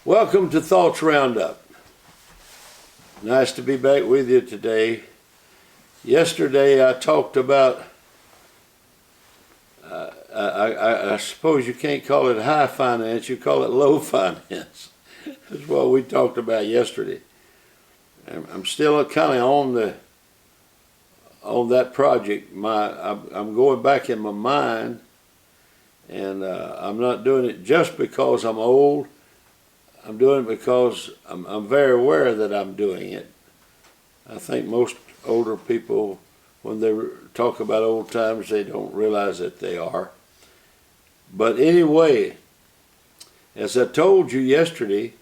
Welcome to Thoughts Roundup. Nice to be back with you today. Yesterday I talked about, I suppose you can't call it high finance, you call it low finance. That's what we talked about yesterday. I'm still kind of on that project. I'm going back in my mind, and I'm not doing it just because I'm old. I'm doing it because I'm very aware that I'm doing it. I think most older people, when they talk about old times, they don't realize that they are. But anyway, as I told you yesterday,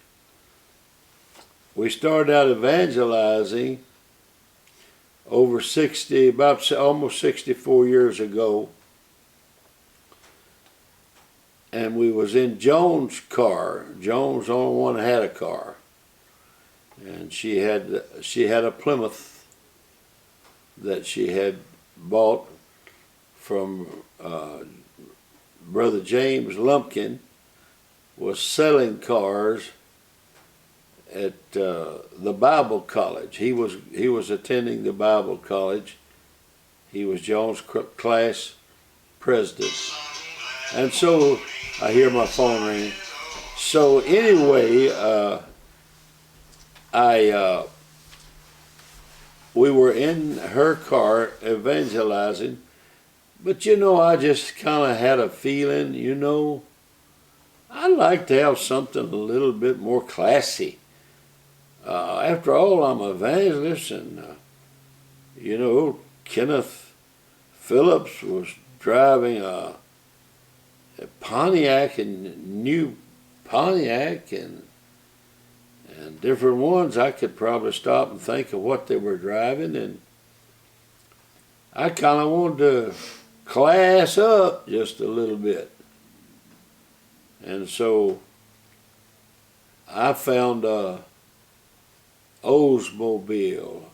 we started out evangelizing over almost 64 years ago. And we was in Joan's car. Joan was the only one that had a car. And she had a Plymouth that she had bought from Brother James Lumpkin, was selling cars at the Bible College. He was attending the Bible College. He was Joan's class president. And so I hear my phone ringing. So anyway, we were in her car evangelizing, but I just kind of had a feeling, I'd like to have something a little bit more classy. After all, I'm an evangelist, and Kenneth Phillips was driving a Pontiac, and new Pontiac, and different ones. I could probably stop and think of what they were driving, and I kind of wanted to class up just a little bit. And so I found a Oldsmobile,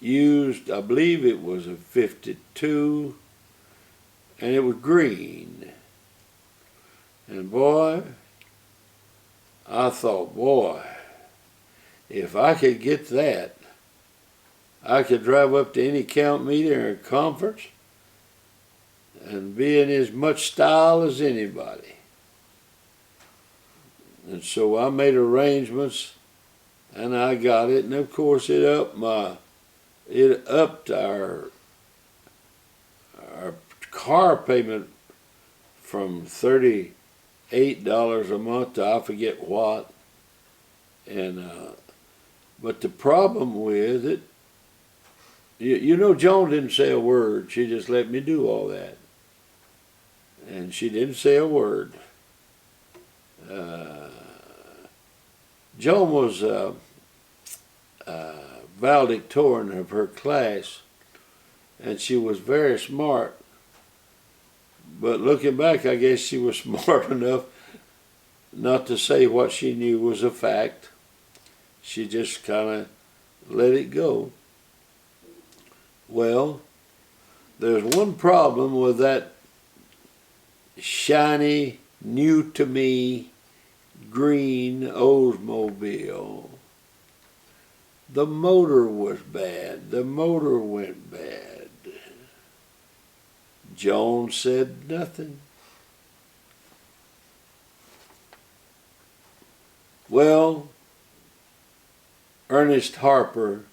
used, I believe it was a 52, and it was green. And boy, I thought, if I could get that, I could drive up to any camp meeting or conference and be in as much style as anybody. And so I made arrangements, and I got it, and of course it upped our car payment from $38 a month to I forget what. And but the problem with it, Joan didn't say a word. She just let me do all that, and she didn't say a word. Joan was valedictorian of her class, and she was very smart. But looking back, I guess she was smart enough not to say what she knew was a fact. She just kind of let it go. Well, there's one problem with that shiny, new to me, green Oldsmobile. The motor was bad. The motor went bad. Joan said nothing. Well, Ernest Harper,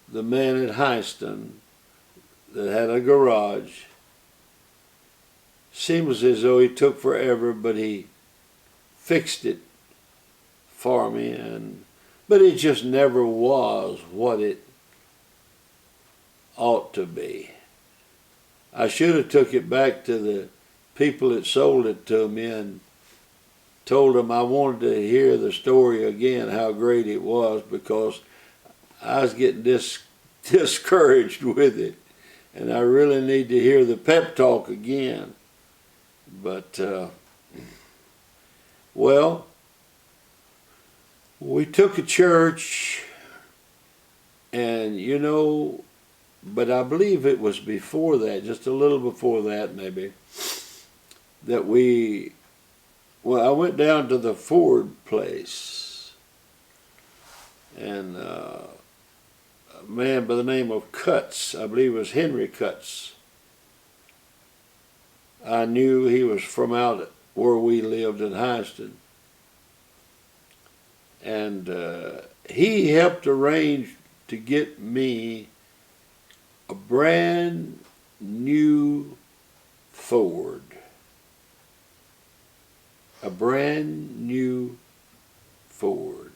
the man at Highston that had a garage, seems as though he took forever, but he fixed it for me, but it just never was what it ought to be. I should have took it back to the people that sold it to me and told them I wanted to hear the story again, how great it was, because I was getting discouraged with it, and I really need to hear the pep talk again. But, well, we took a church, and but I believe it was before that, just a little before that maybe, that I went down to the Ford place And a man by the name of Cutts, I believe it was Henry Cutts. I knew he was from out where we lived in Hyston. And he helped arrange to get me a brand new Ford. A brand new Ford.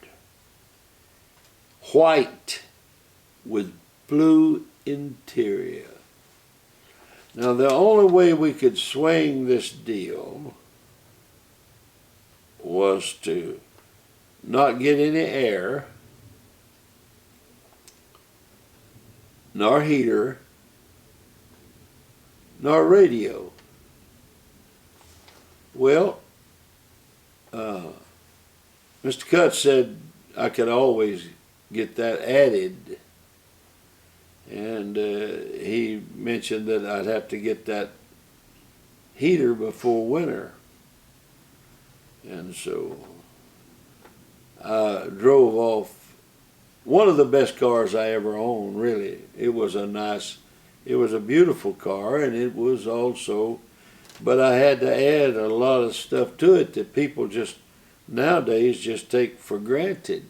White with blue interior. Now the only way we could swing this deal was to not get any air, nor heater, nor radio. Well, Mr. Cutts said I could always get that added, and he mentioned that I'd have to get that heater before winter. And so I drove off one of the best cars I ever owned, really. It was a beautiful car, and it was also, but I had to add a lot of stuff to it that people just nowadays just take for granted.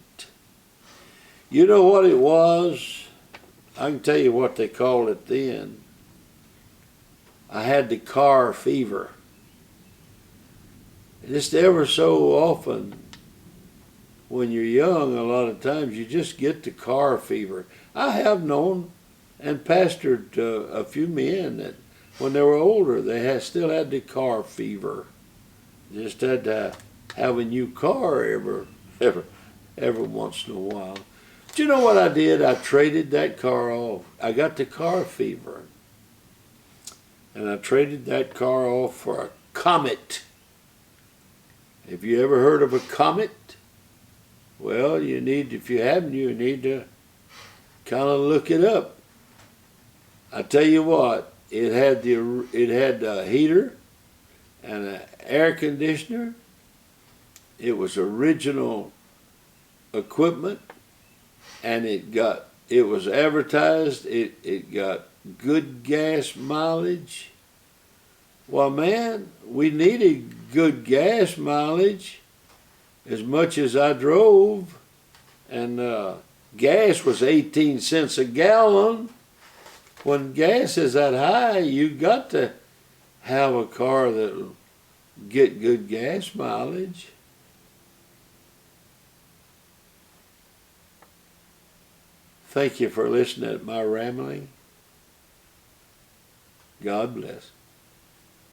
You know what it was? I can tell you what they called it then. I had the car fever. Just ever so often, when you're young, a lot of times you just get the car fever. I have known and pastored a few men that when they were older, they still had the car fever. Just had to have a new car every once in a while. But you know what I did? I traded that car off. I got the car fever, and I traded that car off for a Comet. Have you ever heard of a Comet? Well, if you haven't, you need to kind of look it up. I tell you what, it had a heater and an air conditioner. It was original equipment, and it was advertised. It got good gas mileage. Well, man, we needed good gas mileage as much as I drove, and gas was 18 cents a gallon. When gas is that high, you got to have a car that'll get good gas mileage. Thank you for listening to my rambling. God bless.